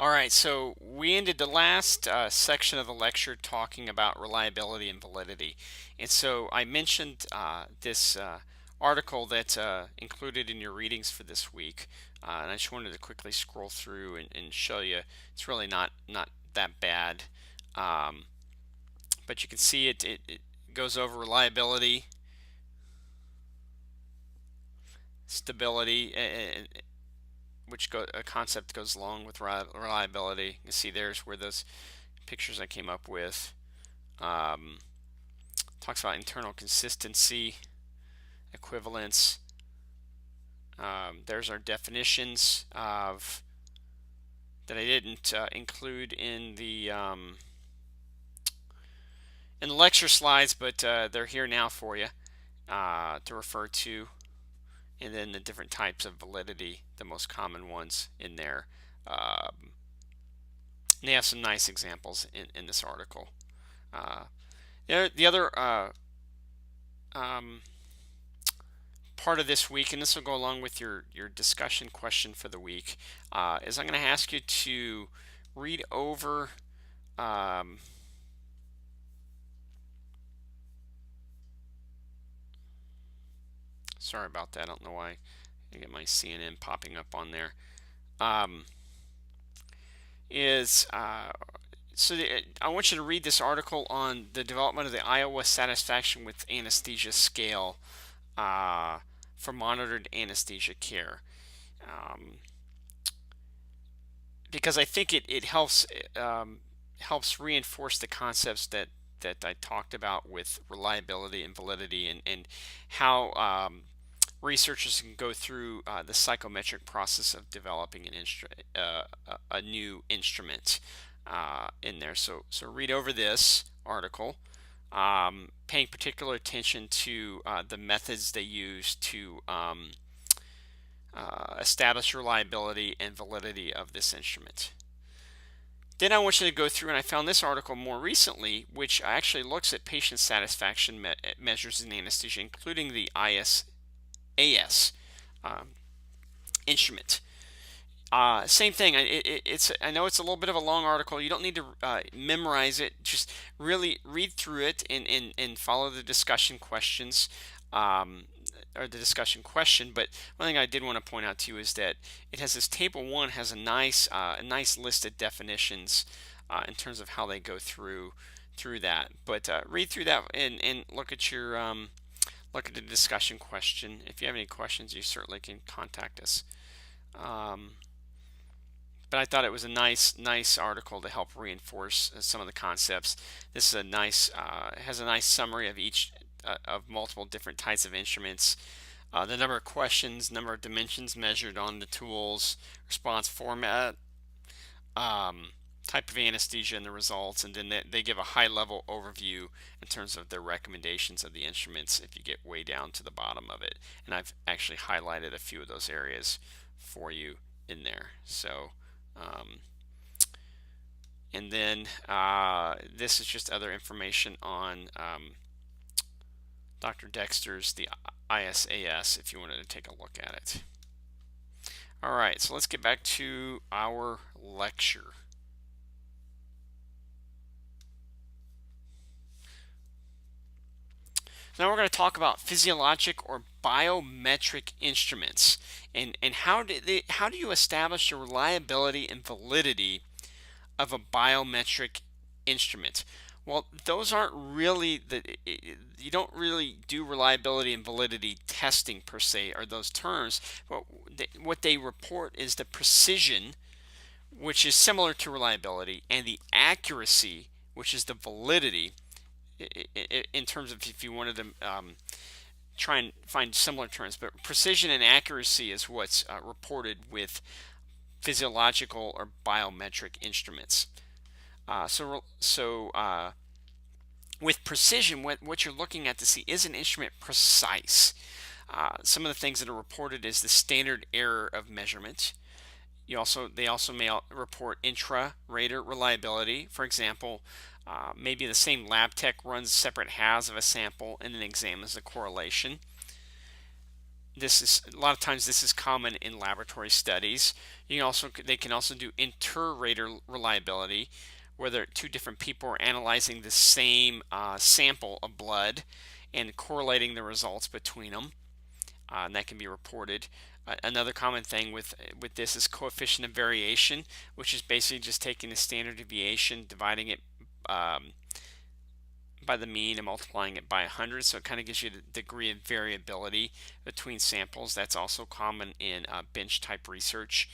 All right, so we ended the last section of the lecture talking about reliability and validity. And so I mentioned this article that's included in your readings for this week. And I just wanted to quickly scroll through and show you it's really not that bad. Um, but you can see it goes over reliability, stability, a concept goes along with reliability. You can see there's where those pictures I came up with. Um, Talks about internal consistency, equivalence. There's our definitions of that I didn't include in the lecture slides, but they're here now for you to refer to, and then the different types of validity, the most common ones in there. And they have some nice examples in this article. Uh, the other um, part of this week, and this will go along with your discussion question for the week, is I'm going to ask you to read over sorry about that. I don't know why I get my CNN popping up on there. Um, is so I want you to read this article on the development of the Iowa Satisfaction with Anesthesia Scale for monitored anesthesia care. Um, because I think it helps reinforce the concepts that I talked about with reliability and validity, and how researchers can go through the psychometric process of developing a new instrument in there. So read over this article, paying particular attention to the methods they use to establish reliability and validity of this instrument. Then I want you to go through, and I found this article more recently, which actually looks at patient satisfaction measures in anesthesia, including the AS um, instrument. Same thing. I know it's a little bit of a long article. You don't need to memorize it. Just really read through it and follow the discussion questions, or the discussion question. But one thing I did want to point out to you is that it has this table one has a nice list of definitions in terms of how they go through that. But read through that and look at look at the discussion question. If you have any questions, you certainly can contact us. But I thought it was a nice article to help reinforce some of the concepts. This is has a nice summary of each of multiple different types of instruments, the number of questions, number of dimensions measured on the tools, response format, type of anesthesia and the results, and then they give a high-level overview in terms of their recommendations of the instruments if you get way down to the bottom of it. And I've actually highlighted a few of those areas for you in there. So and then this is just other information on Dr. Dexter's the ISAS if you wanted to take a look at it. All right, so let's get back to our lecture. Now we're going to talk about physiologic or biometric instruments, and how do you establish the reliability and validity of a biometric instrument? Well, those aren't really you don't really do reliability and validity testing per se, or those terms. But what they report is the precision, which is similar to reliability, and the accuracy, which is the validity, in terms of if you wanted to try and find similar terms. But precision and accuracy is what's reported with physiological or biometric instruments. With precision, what you're looking at to see, is an instrument precise? Some of the things that are reported is the standard error of measurement. They also may report intra-rater reliability. For example, maybe the same lab tech runs separate halves of a sample and then examines the correlation. This is a lot of times this is common in laboratory studies. They can also do inter-rater reliability, where two different people are analyzing the same sample of blood and correlating the results between them, and that can be reported. Another common thing with this is coefficient of variation, which is basically just taking the standard deviation, dividing it by the mean and multiplying it by 100, so it kind of gives you the degree of variability between samples. That's also common in bench type research,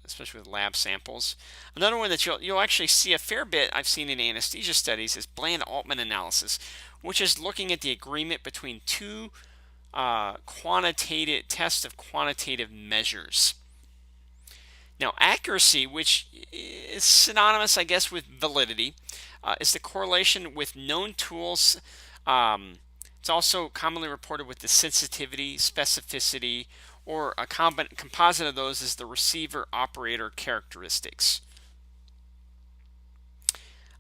especially with lab samples. Another one that you'll actually see a fair bit, I've seen in anesthesia studies, is Bland-Altman analysis, which is looking at the agreement between two quantitative tests of quantitative measures. Now, accuracy, which is synonymous, I guess, with validity, is the correlation with known tools. It's also commonly reported with the sensitivity, specificity, or a composite of those is the receiver-operator characteristics.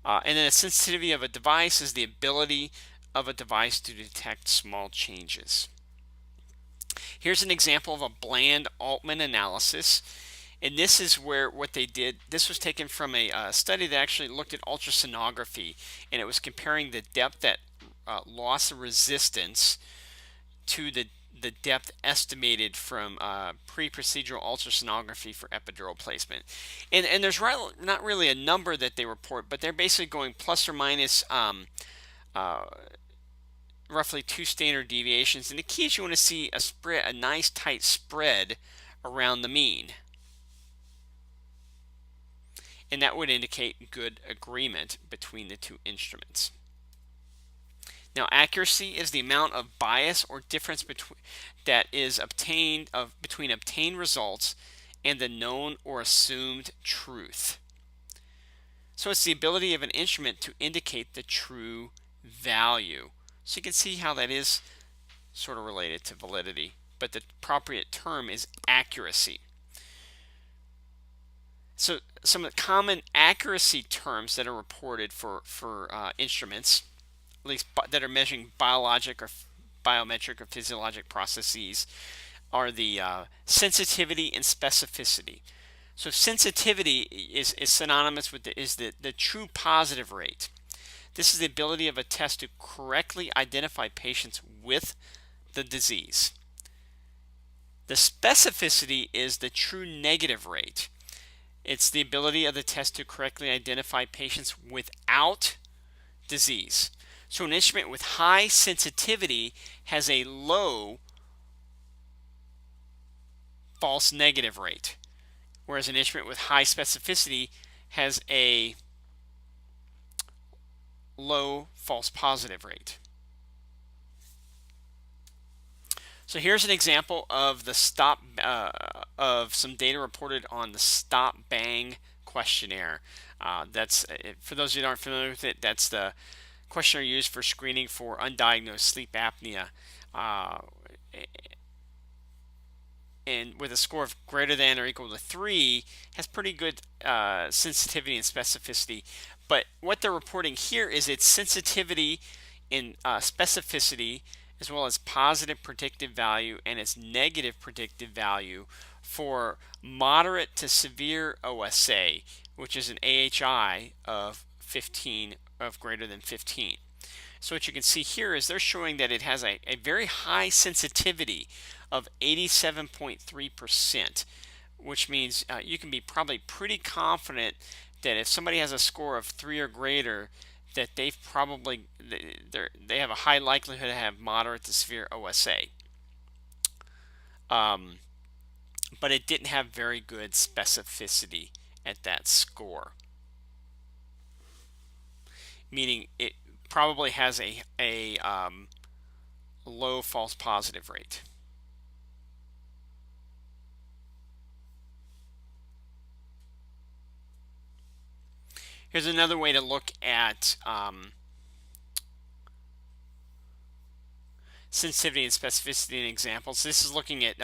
And then the sensitivity of a device is the ability of a device to detect small changes. Here's an example of a Bland-Altman analysis. And this is where what they did, this was taken from a study that actually looked at ultrasonography, and it was comparing the depth at loss of resistance to the depth estimated from pre-procedural ultrasonography for epidural placement. And there's not really a number that they report, but they're basically going plus or minus roughly 2 standard deviations. And the key is you want to see a nice tight spread around the mean. And that would indicate good agreement between the two instruments. Now, accuracy is the amount of bias or difference that is obtained between obtained results and the known or assumed truth. So it's the ability of an instrument to indicate the true value. So you can see how that is sort of related to validity, but the appropriate term is accuracy. So some of the common accuracy terms that are reported for instruments, at least that are measuring biologic or biometric or physiologic processes, are the sensitivity and specificity. So sensitivity is synonymous with the true positive rate. This is the ability of a test to correctly identify patients with the disease. The specificity is the true negative rate. It's the ability of the test to correctly identify patients without disease. So an instrument with high sensitivity has a low false negative rate, whereas an instrument with high specificity has a low false positive rate. So here's an example of the of some data reported on the STOP-BANG questionnaire. That's for those of you that aren't familiar with it. That's the questionnaire used for screening for undiagnosed sleep apnea, and with a score of greater than or equal to 3, has pretty good sensitivity and specificity. But what they're reporting here is its sensitivity and specificity, as well as positive predictive value and its negative predictive value for moderate to severe OSA, which is an AHI of 15, of greater than 15. So what you can see here is they're showing that it has a very high sensitivity of 87.3%, which means you can be probably pretty confident that if somebody has a score of 3 or greater, that they have a high likelihood to have moderate to severe OSA. But it didn't have very good specificity at that score, meaning it probably has a low false positive rate. Here's another way to look at sensitivity and specificity in examples. This is looking at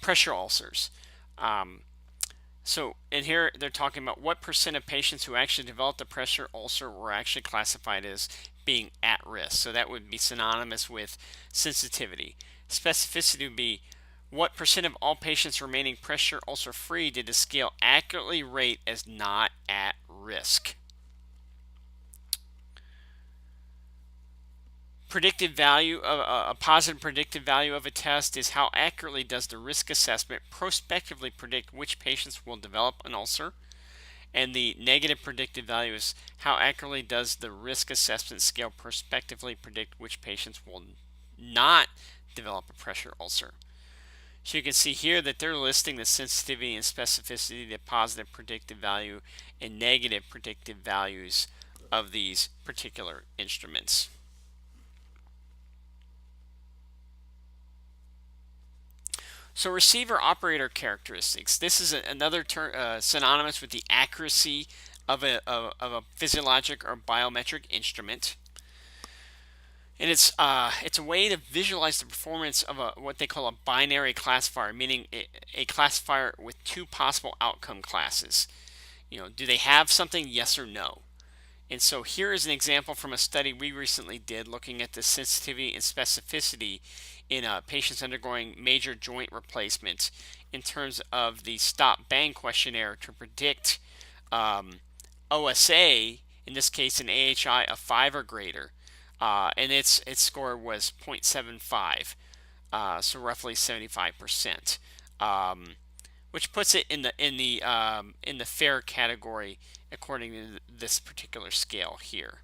pressure ulcers. So in here they're talking about what % of patients who actually developed a pressure ulcer were actually classified as being at risk. So that would be synonymous with sensitivity. Specificity would be what percent of all patients remaining pressure ulcer free did the scale accurately rate as not at risk? Predictive value of a positive predictive value of a test is how accurately does the risk assessment prospectively predict which patients will develop an ulcer, and the negative predictive value is how accurately does the risk assessment scale prospectively predict which patients will not develop a pressure ulcer. So you can see here that they're listing the sensitivity and specificity, the positive predictive value and negative predictive values of these particular instruments. So receiver operator characteristics. This is another synonymous with the accuracy of a physiologic or biometric instrument. And it's a way to visualize the performance of what they call a binary classifier, meaning a classifier with two possible outcome classes. Do they have something, yes or no? And so here is an example from a study we recently did looking at the sensitivity and specificity in patients undergoing major joint replacement in terms of the stop bang questionnaire to predict OSA, in this case an AHI of 5 or greater, and its score was 0.75, so roughly 75%, which puts it in the fair category according to this particular scale here.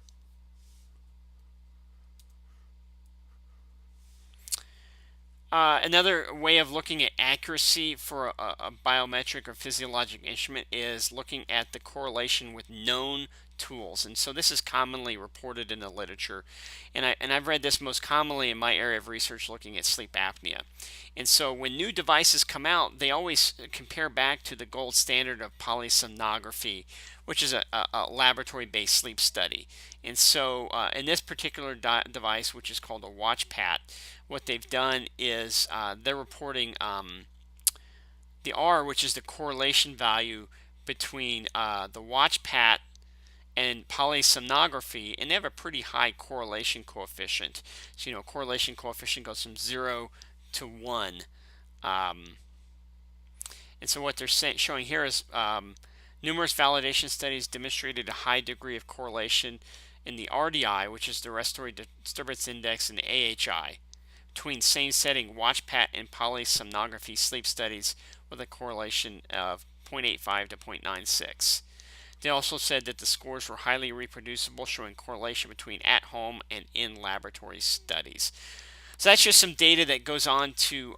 Another way of looking at accuracy for a biometric or physiologic instrument is looking at the correlation with known tools. And so this is commonly reported in the literature, and I've read this most commonly in my area of research looking at sleep apnea. And so when new devices come out, they always compare back to the gold standard of polysomnography, which is a laboratory-based sleep study. And so in this particular device, which is called a WatchPat, what they've done is they're reporting the R, which is the correlation value between the WatchPat and polysomnography, and they have a pretty high correlation coefficient. So correlation coefficient goes from 0 to 1. And so what they're showing here is numerous validation studies demonstrated a high degree of correlation in the RDI, which is the respiratory disturbance index, and the AHI between same setting WatchPat and polysomnography sleep studies with a correlation of 0.85 to 0.96. They also said that the scores were highly reproducible, showing correlation between at-home and in-laboratory studies. So that's just some data that goes on to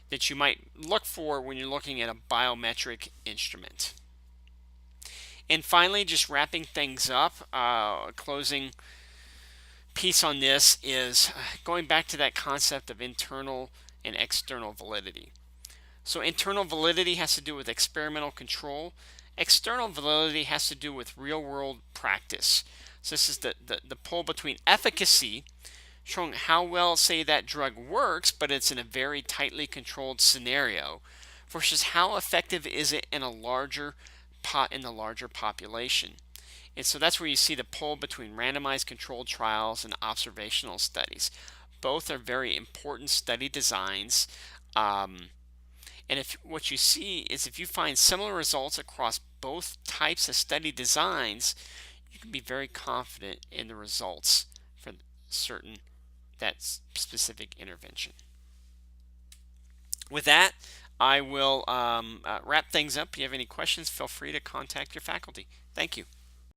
that you might look for when you're looking at a biometric instrument. And finally, just wrapping things up, closing piece on this is going back to that concept of internal and external validity. So internal validity has to do with experimental control. External validity has to do with real-world practice. So this is the pull between efficacy, showing how well, say, that drug works, but it's in a very tightly controlled scenario, versus how effective is it in the larger population. And so that's where you see the pull between randomized controlled trials and observational studies. Both are very important study designs. And if what you see is if you find similar results across both types of study designs, you can be very confident in the results for that specific intervention. With that, I will wrap things up. If you have any questions, feel free to contact your faculty. Thank you.